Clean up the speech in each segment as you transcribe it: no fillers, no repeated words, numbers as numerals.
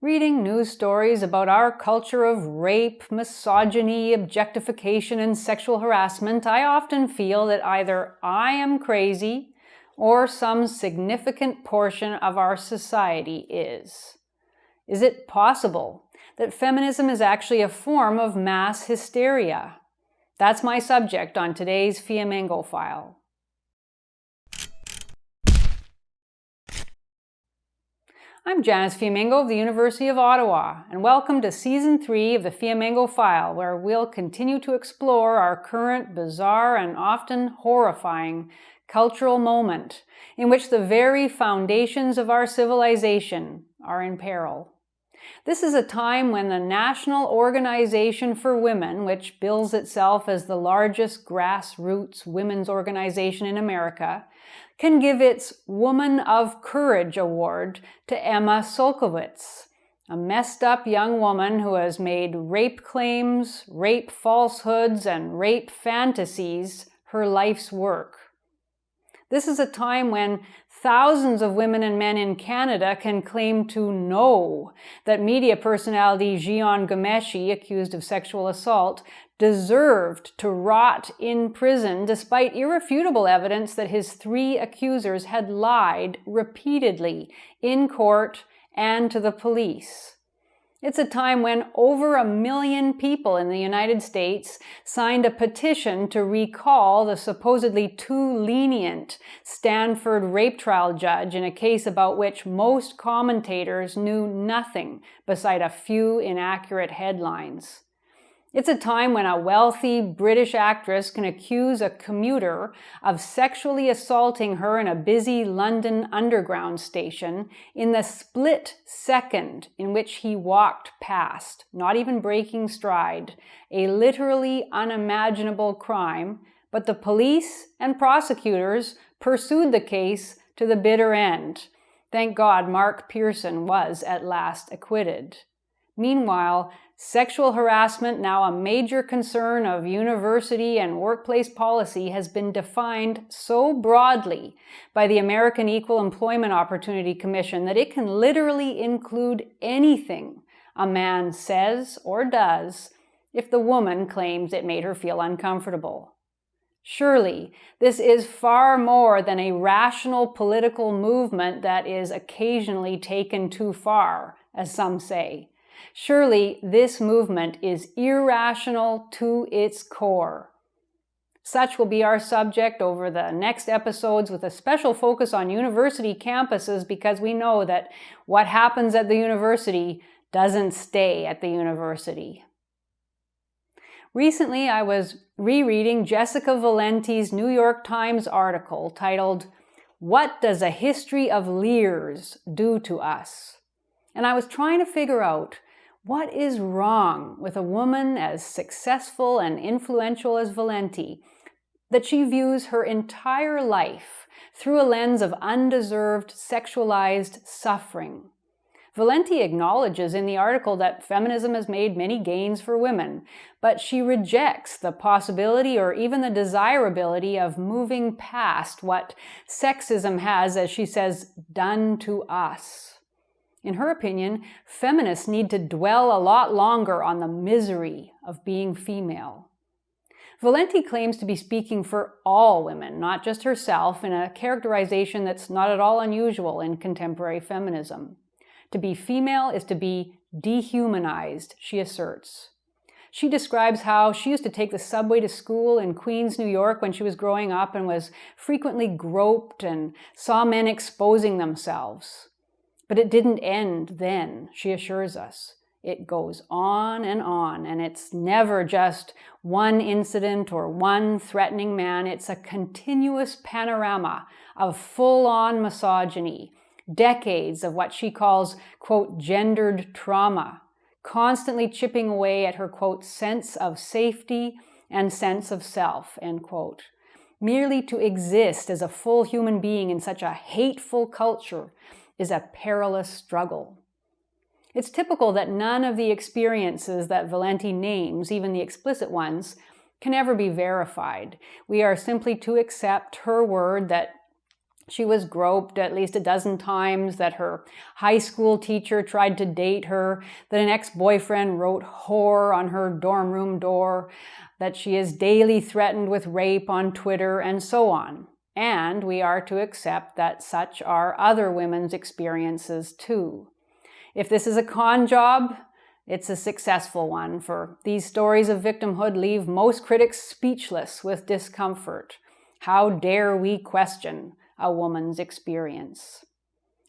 Reading news stories about our culture of rape, misogyny, objectification, and sexual harassment, I often feel that either I am crazy or some significant portion of our society is. Is it possible that feminism is actually a form of mass hysteria? That's my subject on today's Fiamengo File. I'm Janice Fiamengo of the University of Ottawa, and welcome to Season 3 of the Fiamengo File, where we'll continue to explore our current bizarre and often horrifying cultural moment in which the very foundations of our civilization are in peril. This is a time when the National Organization for Women, which bills itself as the largest grassroots women's organization in America, can give its Woman of Courage Award to Emma Sulkowicz, a messed up young woman who has made rape claims, rape falsehoods, and rape fantasies her life's work. This is a time when thousands of women and men in Canada can claim to know that media personality Jian Ghomeshi, accused of sexual assault, deserved to rot in prison despite irrefutable evidence that his 3 accusers had lied repeatedly in court and to the police. It's a time when over 1 million people in the United States signed a petition to recall the supposedly too lenient Stanford rape trial judge in a case about which most commentators knew nothing beside a few inaccurate headlines. It's a time when a wealthy British actress can accuse a commuter of sexually assaulting her in a busy London Underground station in the split second in which he walked past, not even breaking stride, a literally unimaginable crime, but the police and prosecutors pursued the case to the bitter end. Thank God Mark Pearson was at last acquitted. Meanwhile, sexual harassment, now a major concern of university and workplace policy, has been defined so broadly by the American Equal Employment Opportunity Commission that it can literally include anything a man says or does if the woman claims it made her feel uncomfortable. Surely, this is far more than a rational political movement that is occasionally taken too far, as some say. Surely this movement is irrational to its core. Such will be our subject over the next episodes, with a special focus on university campuses, because we know that what happens at the university doesn't stay at the university. Recently, I was rereading Jessica Valenti's New York Times article titled, "What Does a History of Leers Do to Us?" And I was trying to figure out what is wrong with a woman as successful and influential as Valenti, that she views her entire life through a lens of undeserved sexualized suffering. Valenti acknowledges in the article that feminism has made many gains for women, but she rejects the possibility or even the desirability of moving past what sexism has, as she says, done to us. In her opinion, feminists need to dwell a lot longer on the misery of being female. Valenti claims to be speaking for all women, not just herself, in a characterization that's not at all unusual in contemporary feminism. To be female is to be dehumanized, she asserts. She describes how she used to take the subway to school in Queens, New York when she was growing up and was frequently groped and saw men exposing themselves. But it didn't end then, she assures us. It goes on, and it's never just one incident or one threatening man. It's a continuous panorama of full-on misogyny, decades of what she calls, quote, gendered trauma, constantly chipping away at her, quote, sense of safety and sense of self, end quote. Merely to exist as a full human being in such a hateful culture is a perilous struggle. It's typical that none of the experiences that Valenti names, even the explicit ones, can ever be verified. We are simply to accept her word that She was groped at least a dozen times, that her high school teacher tried to date her, that an ex-boyfriend wrote "whore" on her dorm room door, that she is daily threatened with rape on Twitter, and so on. And we are to accept that such are other women's experiences too. If this is a con job, it's a successful one, for these stories of victimhood leave most critics speechless with discomfort. How dare we question a woman's experience?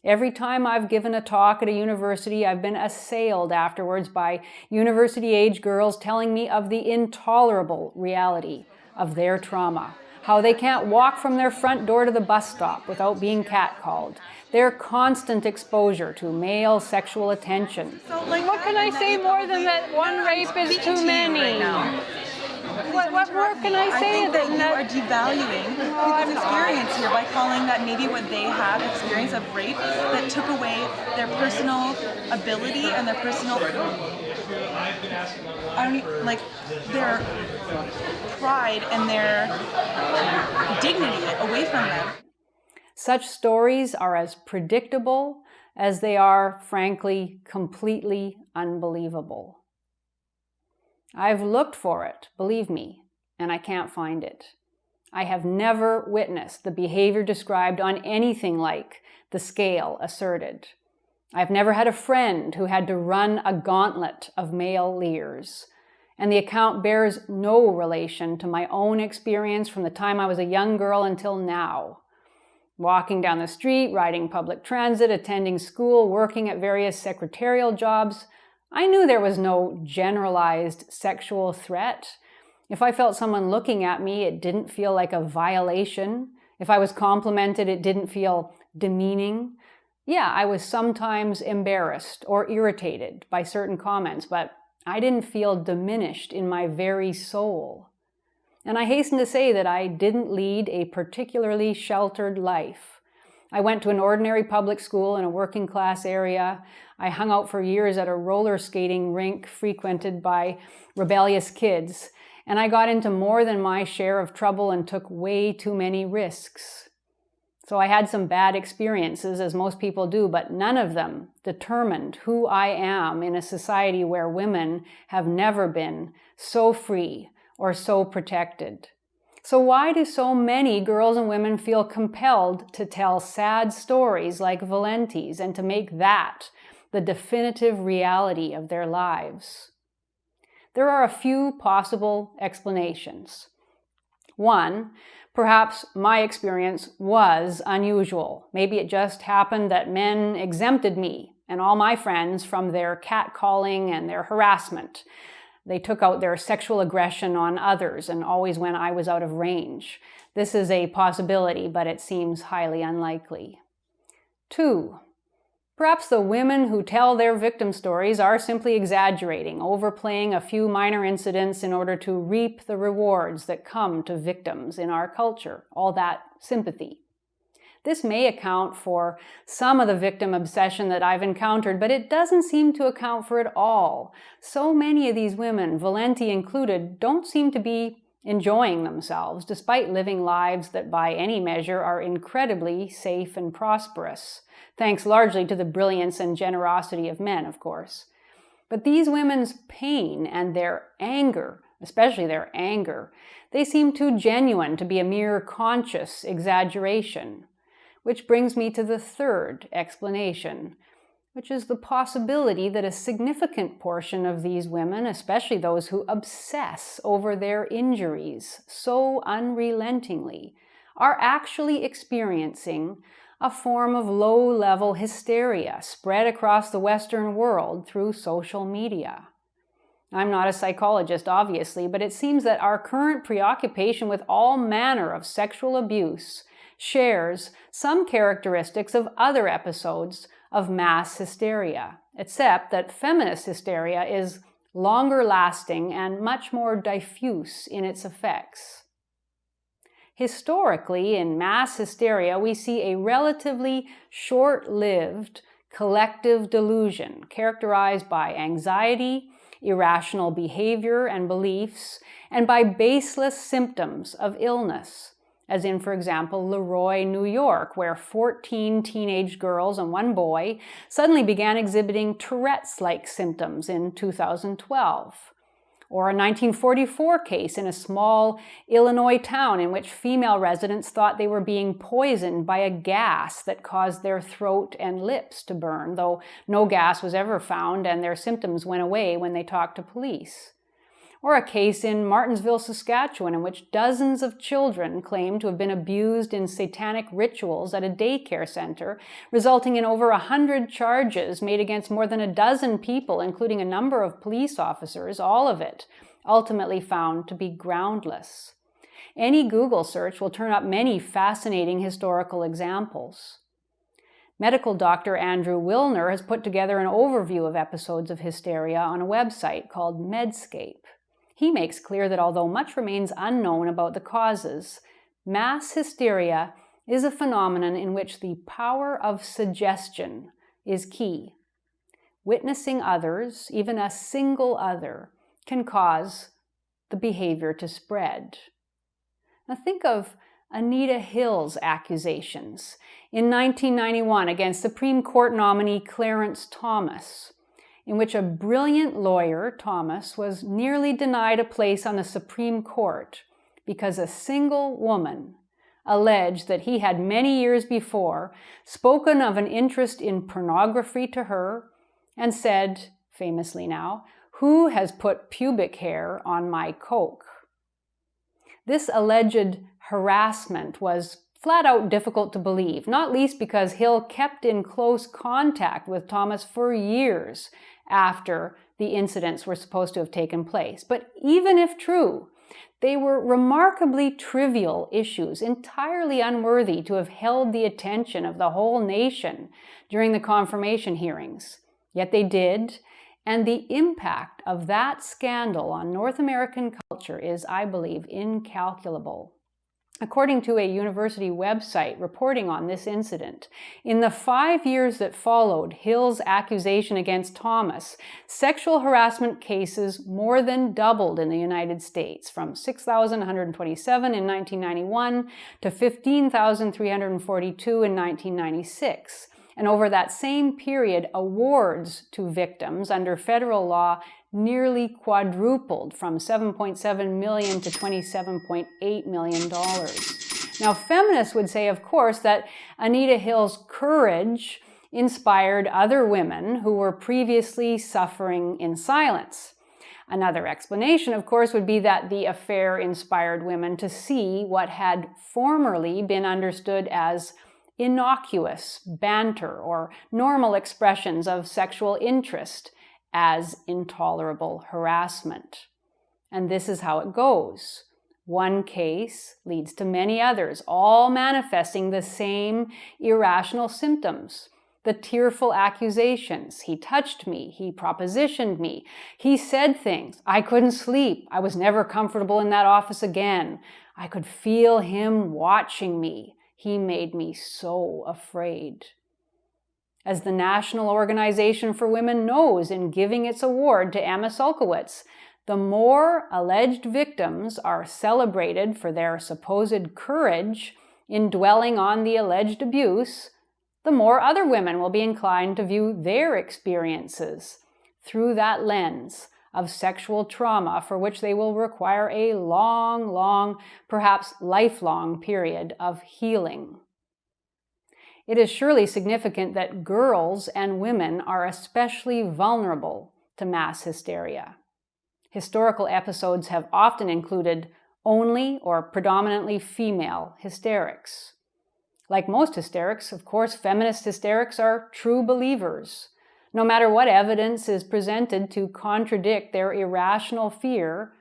Every time I've given a talk at a university, I've been assailed afterwards by university-age girls telling me of the intolerable reality of their trauma, how they can't walk from their front door to the bus stop without being catcalled, their constant exposure to male sexual attention. So, what can I say more than that one rape is too many? What more can I say? I think that you are devaluing people's experience here by calling that maybe what they have experience of rape that took away their personal ability and their personal, their pride and their dignity away from them. Such stories are as predictable as they are, frankly, completely unbelievable. I've looked for it, believe me, and I can't find it. I have never witnessed the behavior described on anything like the scale asserted. I've never had a friend who had to run a gauntlet of male leers, and the account bears no relation to my own experience from the time I was a young girl until now. Walking down the street, riding public transit, attending school, working at various secretarial jobs, I knew there was no generalized sexual threat. If I felt someone looking at me, it didn't feel like a violation. If I was complimented, it didn't feel demeaning. Yeah, I was sometimes embarrassed or irritated by certain comments, but I didn't feel diminished in my very soul. And I hasten to say that I didn't lead a particularly sheltered life. I went to an ordinary public school in a working class area. I hung out for years at a roller skating rink frequented by rebellious kids, and I got into more than my share of trouble and took way too many risks. So I had some bad experiences, as most people do, but none of them determined who I am in a society where women have never been so free or so protected. So why do so many girls and women feel compelled to tell sad stories like Valenti's and to make that the definitive reality of their lives? There are a few possible explanations. One, perhaps my experience was unusual. Maybe it just happened that men exempted me and all my friends from their catcalling and their harassment. They took out their sexual aggression on others and always when I was out of range. This is a possibility, but it seems highly unlikely. Two, perhaps the women who tell their victim stories are simply exaggerating, overplaying a few minor incidents in order to reap the rewards that come to victims in our culture, all that sympathy. This may account for some of the victim obsession that I've encountered, but it doesn't seem to account for it all. So many of these women, Valenti included, don't seem to be enjoying themselves, despite living lives that by any measure are incredibly safe and prosperous, thanks largely to the brilliance and generosity of men, of course. But these women's pain and their anger, especially their anger, they seem too genuine to be a mere conscious exaggeration. Which brings me to the third explanation, which is the possibility that a significant portion of these women, especially those who obsess over their injuries so unrelentingly, are actually experiencing a form of low-level hysteria spread across the Western world through social media. I'm not a psychologist, obviously, but it seems that our current preoccupation with all manner of sexual abuse shares some characteristics of other episodes of mass hysteria, except that feminist hysteria is longer lasting and much more diffuse in its effects. Historically, in mass hysteria, we see a relatively short-lived collective delusion characterized by anxiety, irrational behavior and beliefs, and by baseless symptoms of illness. as in, for example, Leroy, New York, where 14 teenage girls and one boy suddenly began exhibiting Tourette's-like symptoms in 2012. Or a 1944 case in a small Illinois town in which female residents thought they were being poisoned by a gas that caused their throat and lips to burn, though no gas was ever found and their symptoms went away when they talked to police. Or a case in Martinsville, Saskatchewan, in which dozens of children claimed to have been abused in satanic rituals at a daycare center, resulting in over 100 charges made against more than a dozen people, including a number of police officers, all of it ultimately found to be groundless. Any Google search will turn up many fascinating historical examples. Medical doctor Andrew Wilner has put together an overview of episodes of hysteria on a website called Medscape. He makes clear that although much remains unknown about the causes, mass hysteria is a phenomenon in which the power of suggestion is key. Witnessing others, even a single other, can cause the behavior to spread. Now think of Anita Hill's accusations in 1991 against Supreme Court nominee Clarence Thomas, in which a brilliant lawyer, Thomas, was nearly denied a place on the Supreme Court because a single woman alleged that he had many years before spoken of an interest in pornography to her and said, famously now, "Who has put pubic hair on my Coke?" This alleged harassment was flat out difficult to believe, not least because Hill kept in close contact with Thomas for years after the incidents were supposed to have taken place. But even if true, they were remarkably trivial issues, entirely unworthy to have held the attention of the whole nation during the confirmation hearings. Yet they did, and the impact of that scandal on North American culture is, I believe, incalculable. According to a university website reporting on this incident, in the 5 years that followed Hill's accusation against Thomas, sexual harassment cases more than doubled in the United States, from 6,127 in 1991 to 15,342 in 1996. And over that same period, awards to victims under federal law nearly quadrupled, from $7.7 million to $27.8 million. Now, feminists would say, of course, that Anita Hill's courage inspired other women who were previously suffering in silence. Another explanation, of course, would be that the affair inspired women to see what had formerly been understood as innocuous banter or normal expressions of sexual interest as intolerable harassment. And this is how it goes. One case leads to many others, all manifesting the same irrational symptoms. The tearful accusations: he touched me, he propositioned me, he said things, I couldn't sleep, I was never comfortable in that office again, I could feel him watching me, he made me so afraid. As the National Organization for Women knows in giving its award to Emma Sulkowicz, the more alleged victims are celebrated for their supposed courage in dwelling on the alleged abuse, the more other women will be inclined to view their experiences through that lens of sexual trauma, for which they will require a long, perhaps lifelong period of healing. It is surely significant that girls and women are especially vulnerable to mass hysteria. Historical episodes have often included only or predominantly female hysterics. Like most hysterics, of course, feminist hysterics are true believers. No matter what evidence is presented to contradict their irrational fear,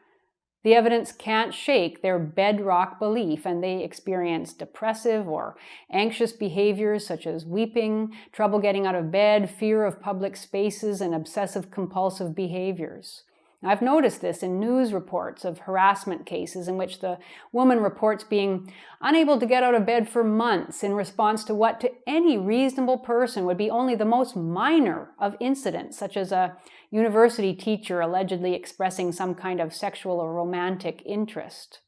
the evidence can't shake their bedrock belief, and they experience depressive or anxious behaviors such as weeping, trouble getting out of bed, fear of public spaces, and obsessive-compulsive behaviors. I've noticed this in news reports of harassment cases in which the woman reports being unable to get out of bed for months in response to what to any reasonable person would be only the most minor of incidents, such as a university teacher allegedly expressing some kind of sexual or romantic interest.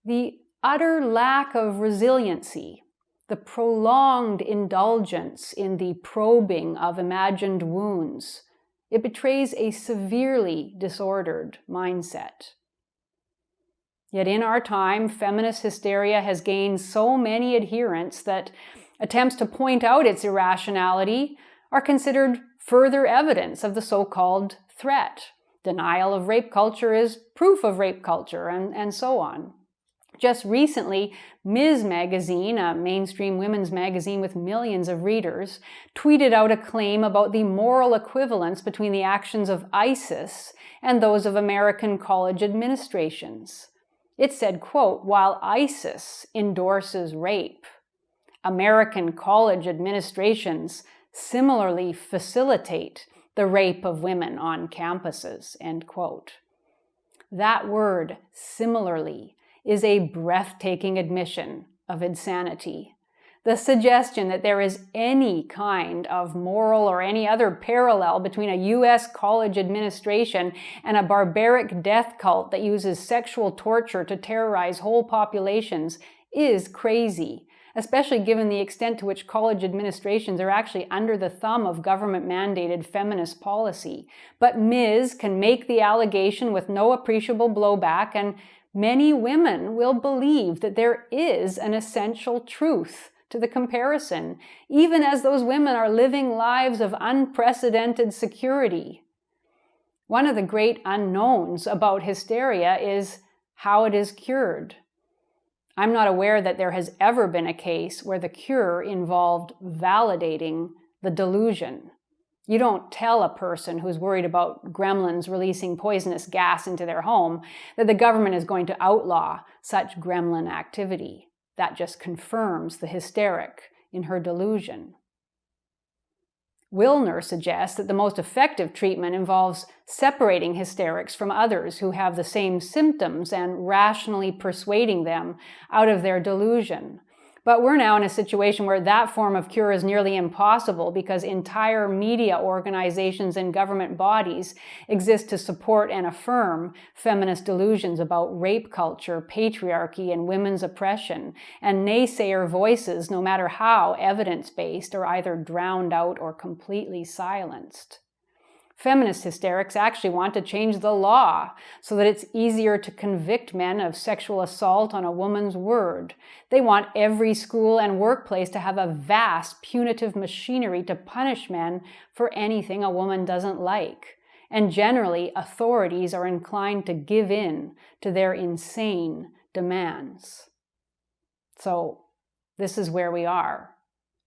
The utter lack of resiliency, the prolonged indulgence in the probing of imagined wounds. It betrays a severely disordered mindset. Yet in our time, feminist hysteria has gained so many adherents that attempts to point out its irrationality are considered further evidence of the so-called threat. Denial of rape culture is proof of rape culture, and so on. Just recently, Ms. Magazine, a mainstream women's magazine with millions of readers, tweeted out a claim about the moral equivalence between the actions of ISIS and those of American college administrations. It said, quote, "While ISIS endorses rape, American college administrations similarly facilitate the rape of women on campuses," end quote. That word, similarly, is a breathtaking admission of insanity. The suggestion that there is any kind of moral or any other parallel between a U.S. college administration and a barbaric death cult that uses sexual torture to terrorize whole populations is crazy, especially given the extent to which college administrations are actually under the thumb of government-mandated feminist policy. But Ms. can make the allegation with no appreciable blowback, and many women will believe that there is an essential truth to the comparison, even as those women are living lives of unprecedented security. One of the great unknowns about hysteria is how it is cured. I'm not aware that there has ever been a case where the cure involved validating the delusion. You don't tell a person who's worried about gremlins releasing poisonous gas into their home that the government is going to outlaw such gremlin activity. That just confirms the hysteric in her delusion. Wilner suggests that the most effective treatment involves separating hysterics from others who have the same symptoms and rationally persuading them out of their delusion. But we're now in a situation where that form of cure is nearly impossible because entire media organizations and government bodies exist to support and affirm feminist delusions about rape culture, patriarchy, and women's oppression, and naysayer voices, no matter how evidence-based, are either drowned out or completely silenced. Feminist hysterics actually want to change the law so that it's easier to convict men of sexual assault on a woman's word. They want every school and workplace to have a vast punitive machinery to punish men for anything a woman doesn't like. And generally, authorities are inclined to give in to their insane demands. So, this is where we are.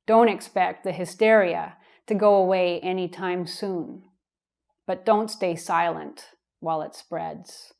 Don't expect the hysteria to go away anytime soon. But don't stay silent while it spreads.